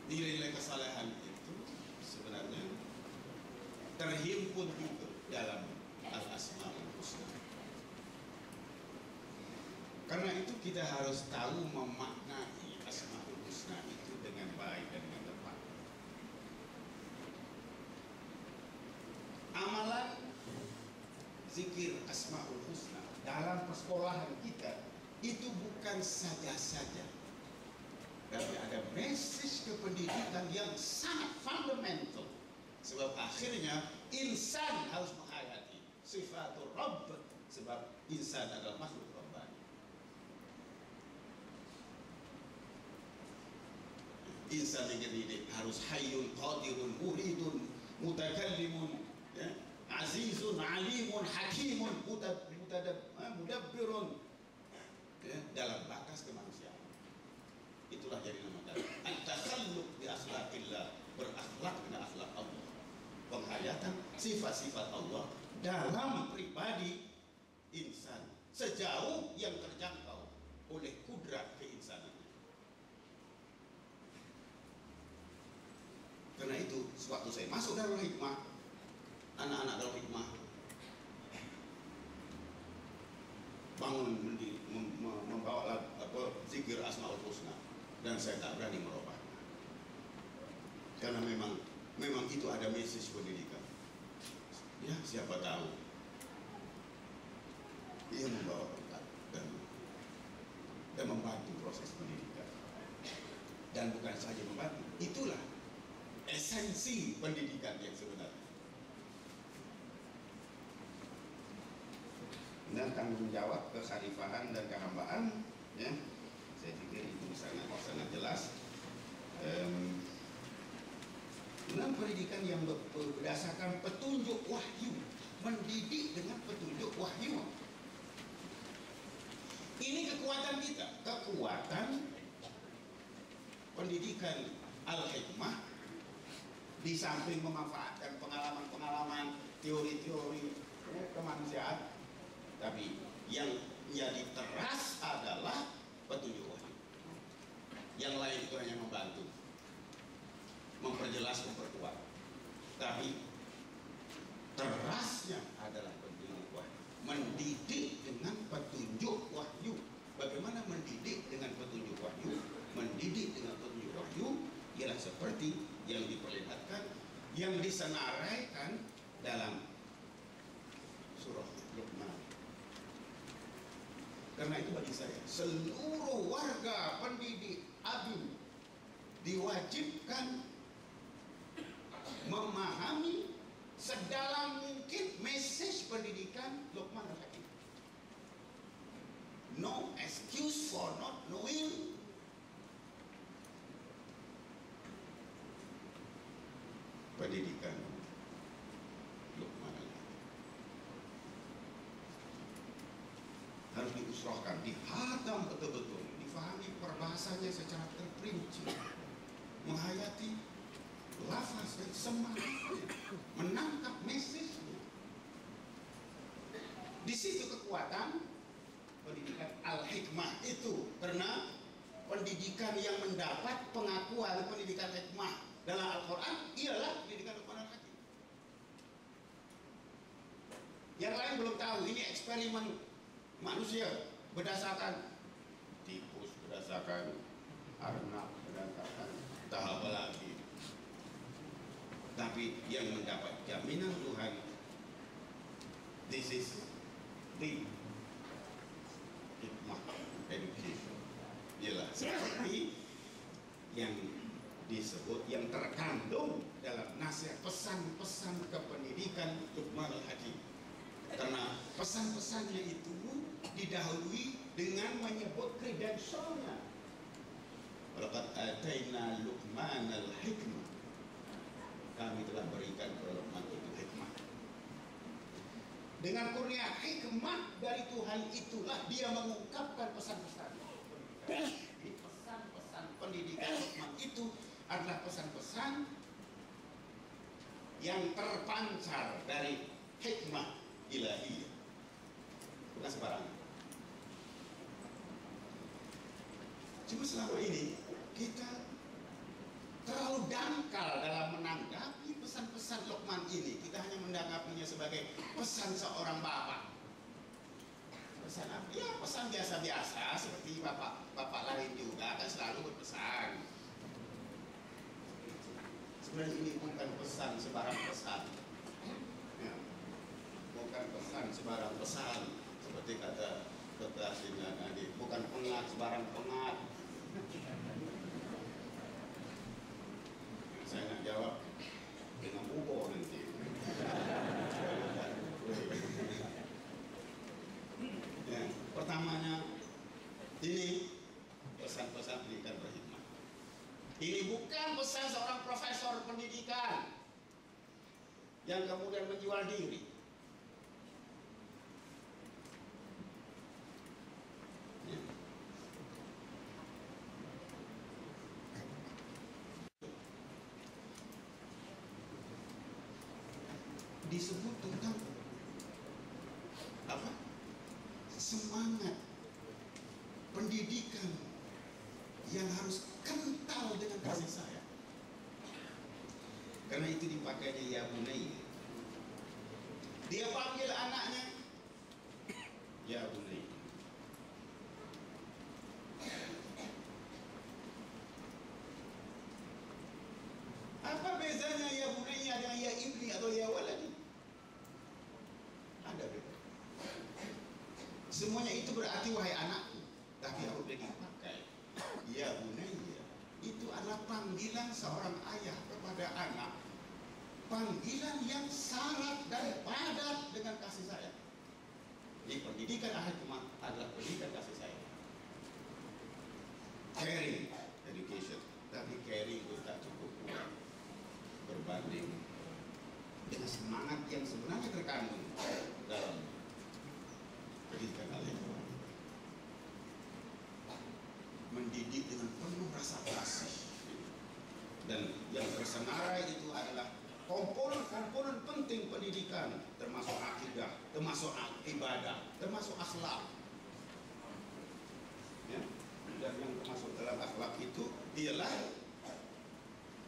Nilai-nilai kesalehan itu sebenarnya terhimpun juga dalam Al-Asmaul Husna. Karena itu kita harus tahu memaknai Asmaul Husna itu dengan baik dan dengan tepat. Amalan zikir Asmaul Husna dalam persekolahan kita itu bukan saja-saja, tapi ada message kependidikan yang sangat fundamental. Sebab akhirnya insan harus menghayati sifatul Rabb, sebab insan adalah makhluk Rabbani. Insan yang dididik harus hayyun, qadirun, muridun, mutakallimun, ya, azizun, alimun, hakimun, mudabbirun, ya, dalam batas kemanusiaan. Itulah jadi nama dari at-takhalluq bi akhlaqillah, berakhlak dengan akhlak Allah, penghayatan sifat-sifat Allah dalam pribadi insan sejauh yang terjangkau oleh kudrat keinsanannya. Karena itu sewaktu saya masuk Darul Hikmah, anak-anak Darul Hikmah bangun membawa zikir Asmaul Husna, dan saya tak berani merubahnya. Karena memang itu ada message pendidikan. Ya, siapa tahu ia membawa berkat dan membantu proses pendidikan. Dan bukan saja membantu, itulah esensi pendidikan yang sebenarnya. Dan tanggung jawab kekhalifahan dan kehambaan, ya, saya pikir itu sangat jelas. Dalam pendidikan yang berdasarkan petunjuk wahyu, mendidik dengan petunjuk wahyu. Ini kekuatan kita, kekuatan pendidikan Al-Hikmah. Di samping memanfaatkan pengalaman-pengalaman, teori-teori kemanusiaan, tapi yang menjadi teras adalah petunjuk wahyu. Yang lain itu hanya membantu, memperjelas, memperkuat. Tapi terasnya adalah petunjuk wahyu. Mendidik dengan petunjuk wahyu. Bagaimana mendidik dengan petunjuk wahyu? Mendidik dengan petunjuk wahyu ialah seperti yang diperlihatkan, yang disenaraikan dalam surah Luqman. Karena itu bagi saya, seluruh warga pendidik Abim diwajibkan memahami sedalam mungkin message pendidikan Luqman Al-Hakim. No excuse for not knowing pendidikan Luqman Al-Hakim. Harus diusrohkan, dihatam betul-betul, difahami perbahasanya secara terperinci, menghayati lafaz dan semangatnya, menangkap message-nya. Di situ kekuatan pendidikan Al-Hikmah itu, karena pendidikan yang mendapat pengakuan pendidikan hikmah dalam Al-Quran ialah pendidikan Luqman Al-Hakim. Yang lain belum tahu, ini eksperimen manusia berdasarkan tikus, berdasarkan arnab, berdasarkan tahap lagi. Tapi yang mendapat jaminan Tuhan, this is the hikmah education, ialah seperti yang disebut, yang terkandung dalam nasihat pesan-pesan kependidikan Luqman Al-Hakim. Karena pesan-pesannya itu didahului dengan menyebut kredensialnya. Walaqad ataina Luqman al-hikmah. Kami telah berikan kepada Luqman itu hikmah. Dengan kurnia hikmah dari Tuhan itulah dia mengungkapkan pesan-pesan. Jadi pesan-pesan pendidikan Luqman itu adalah pesan-pesan yang terpancar dari hikmah ilahiyah, bukan sembarangan. Cuma selama ini kita terlalu sebagai pesan seorang bapak. Pesan apa? Ya pesan biasa-biasa seperti bapak lain juga kan selalu berpesan. Sebenarnya ini bukan pesan sebarang pesan, ya, bukan pesan sebarang pesan seperti kata Dr. Asin tadi, bukan pengat sebarang pengat. Saya nak jawab dengan ubo nanti. Ya, pertamanya ini pesan-pesan pendidikan berhikmah. Ini bukan pesan seorang profesor pendidikan yang kemudian menjual diri. Ya. Disebut tentang apa? Semangat pendidikan yang harus kental dengan kasih sayang. Karena itu dipakainya ya bunai. Dia panggil anaknya ya bunai. Apa bezanya ya bunai dengan ya ibni atau ya waladi? Ada beda. Semuanya itu berarti wahai anakku, tapi apabila dipakai ya bunayya, itu adalah panggilan seorang ayah kepada anak, panggilan yang syarat dan padat dengan kasih sayang. Jadi pendidikan agama adalah pendidikan kasih sayang, caring education, tapi caring itu tak cukup kuat berbanding dengan semangat yang sebenarnya terkandung dalam pendidikan agama. Mendidik dengan penuh rasa kasih, dan yang tersenarai itu adalah komponen-komponen penting pendidikan, termasuk akidah, termasuk ibadah, termasuk akhlak. Ya, dan yang termasuk dalam akhlak itu ialah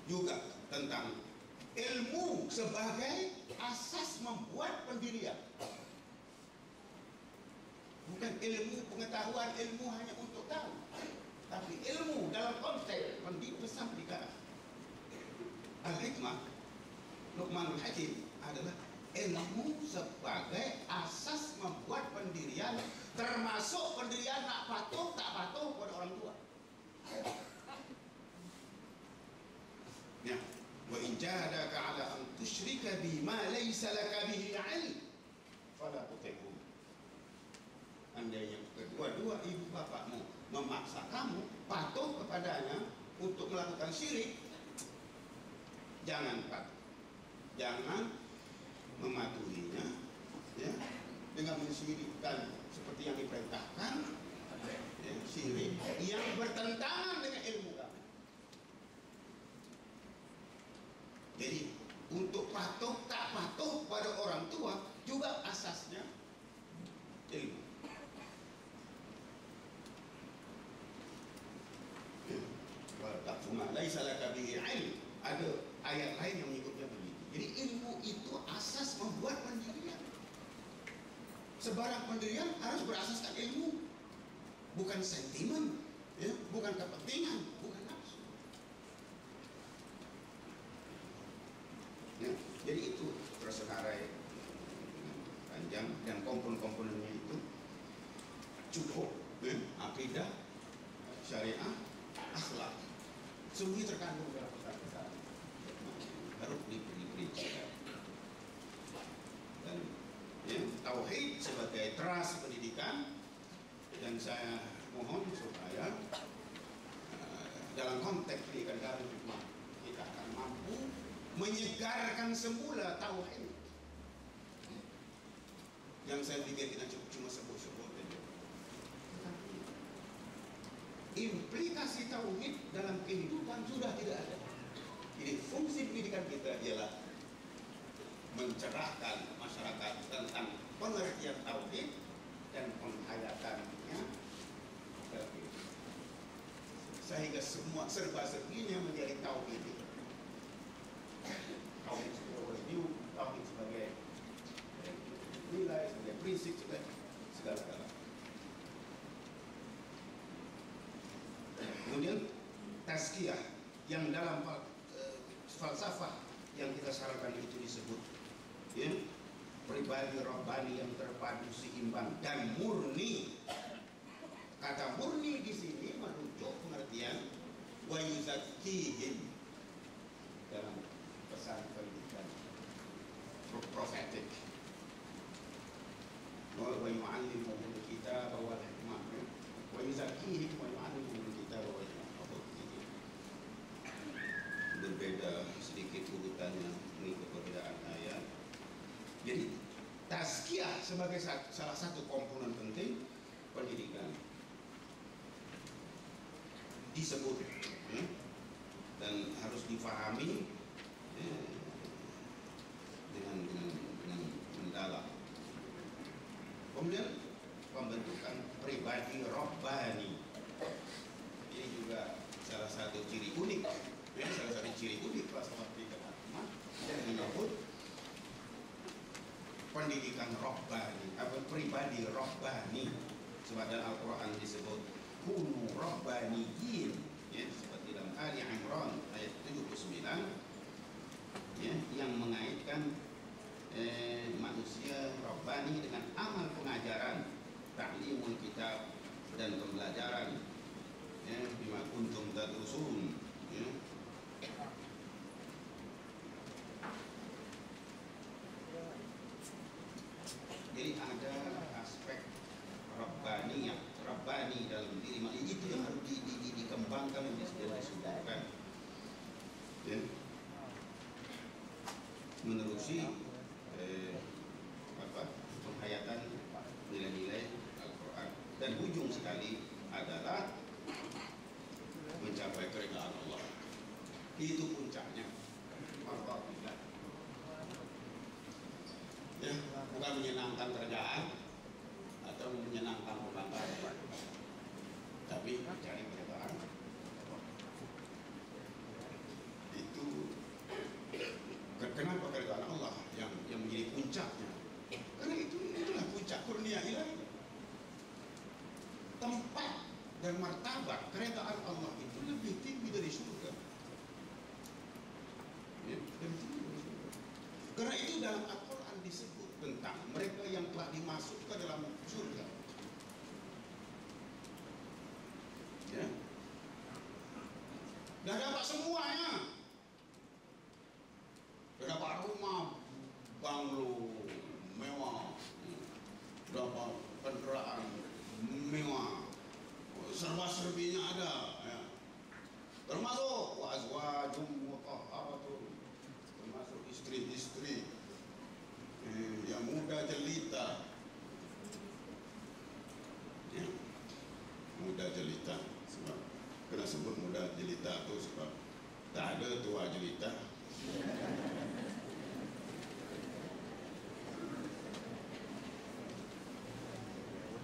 juga tentang ilmu sebagai asas membuat pendirian. Bukan ilmu pengetahuan, ilmu hanya untuk tahu, tapi ilmu dalam konteks pendidik pesan pendidikan. Al-hikmah Luqmanul Hakim adalah ilmu sebagai asas membuat pendirian, termasuk pendirian nak patuh tak patuh pada orang tua. Ya, wa in jahadaka ala an tusyrika bi ma laysa laka bihi 'ilm fala tuti'hum. Andainya kedua-dua ibu bapakmu memaksa kamu patuh kepadanya untuk melakukan syirik, jangan patuh, jangan mematuhinya, ya, dengan mensyirikkan seperti yang diperintahkan, ya, syirik yang bertentangan dengan ilmu kami. Jadi untuk patuh tak patuh pada orang tua juga asasnya ilmu. Ada ayat lain yang menyebutnya begitu. Jadi ilmu itu asas membuat pendirian. Sebarang pendirian harus berasaskan ilmu, bukan sentimen, ya, bukan kepentingan, bukan nafsu. Ya, jadi itu tersenarai panjang dan komponen-komponennya itu cukup, ya, akidah, syariah, akhlak, semuanya terkandung dalam pesan-pesan harus diperinci. Dan ya, tauhid sebagai teras pendidikan, dan saya mohon supaya dalam konteks pendidikan Darul Hikmah kita akan mampu menyegarkan semula tauhid yang saya pikir kita cuma sebut-sebut saja. Implikasi tauhid dalam kehidupan sudah tidak ada. Jadi fungsi pendidikan kita ialah mencerahkan masyarakat tentang pengertian tauhid dan penghayatannya, sehingga semua serba-serbinya menjadi tauhid. Tauhid sebagai wahyu, tauhid sebagai tazkiyah yang dalam falsafah yang kita sarankan itu disebut ya, pribadi rabbani yang terpadu seimbang dan murni. Kata murni di sini merujuk pengertian wa yuzakkihim dalam pesan pendidikan profetik. Wa yu'allimuhumul kitaba wal hikmah wa yuzakkihim wa yu'allimuhumul kitaba wal hikmah. Berbeda sedikit urutannya mengikut perbedaan ayat. Jadi tazkiyah sebagai salah satu komponen penting pendidikan disebut dan harus difahami dengan mendalam. Kemudian pembentukan pribadi rabbani ini juga salah satu ciri unik. Salah satu ciri unik falsafah pendidikan agama yang menyebut pendidikan rabbani atau pribadi rabbani. Sebab dalam Al-Quran disebut kunu rabbaniyin ya, seperti dalam Ali Imran ayat 79 ya, yang mengaitkan manusia rabbani dengan amal pengajaran, ta'limul kitab dan pembelajaran ya, bima kuntum tadrusun ya. Jadi ada aspek rabbani dalam diri manusia itu yang harus dikembangkan dan disebutkan ya. Menerusi penghayatan nilai-nilai Al-Quran dan ujung sekali adalah mencapai keridhaan Allah. Itu puncaknya. Alhamdulillah. Ya, bukan menyenangkan kerjaan atau menyenangkan orang lain, tapi mencari keridhaan. Itu kenapa keridhaan Allah yang menjadi puncaknya? Karena itulah puncak kurnia ilahi. Tempat dan martabat keridhaan Allah itu lebih tinggi dari surga. Ya, lebih tinggi dari surga. Karena itu dalam Al-Quran disebut tentang mereka yang telah dimasukkan dalam surga. Ya, dah dapat semuanya. Dah dapat rumah, banglo mewah, dapat kendaraan mewah, serba-serbinya ada ya. Termasuk wa azwajum mutahharatun, termasuk istri-istri yang muda jelita ya, muda jelita. Sebab kena sebut muda jelita itu sebab tak ada tua jelita.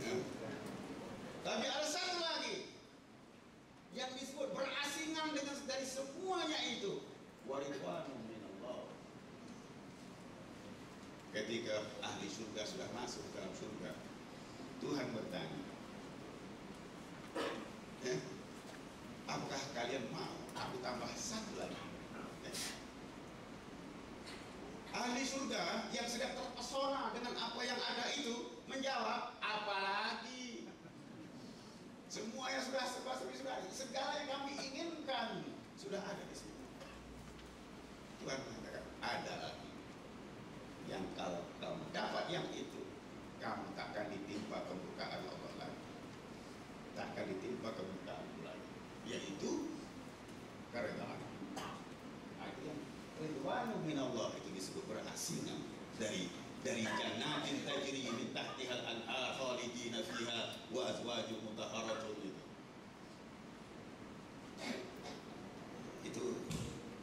Ya. Tapi ada satu lagi yang disebut berasingan dengan dari semuanya itu, waridwanun minallah. Ketika ahli surga sudah masuk ke dalam surga, Tuhan bertanya, apakah kalian mau aku tambah satu lagi? Ahli surga yang sedang terpesona dengan apa yang ada itu menjawab, apalagi? Semua yang sudah segala yang kami inginkan sudah ada di sini. Tuhan mengatakan, ada lagi yang kalau kamu dapat yang itu, kamu takkan ditimpa kebukaan Allah lagi, takkan ditimpa kebukaan lagi, yaitu keridhaan. Ridwanu minallah itu disebut berasingan dari jannatin tajri min tahtihal anhar khalidina fiha wa azwajun mutahharatun. Itu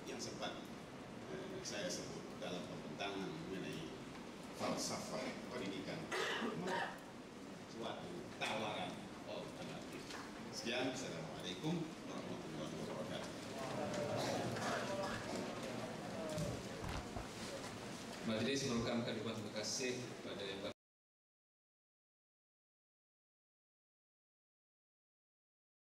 yang sempat saya sebut dalam pembentangan mengenai falsafah pendidikan, suatu tawaran alternatif. Sekian, assalamualaikum warahmatullahi wabarakatuh. Majelis merukan kedua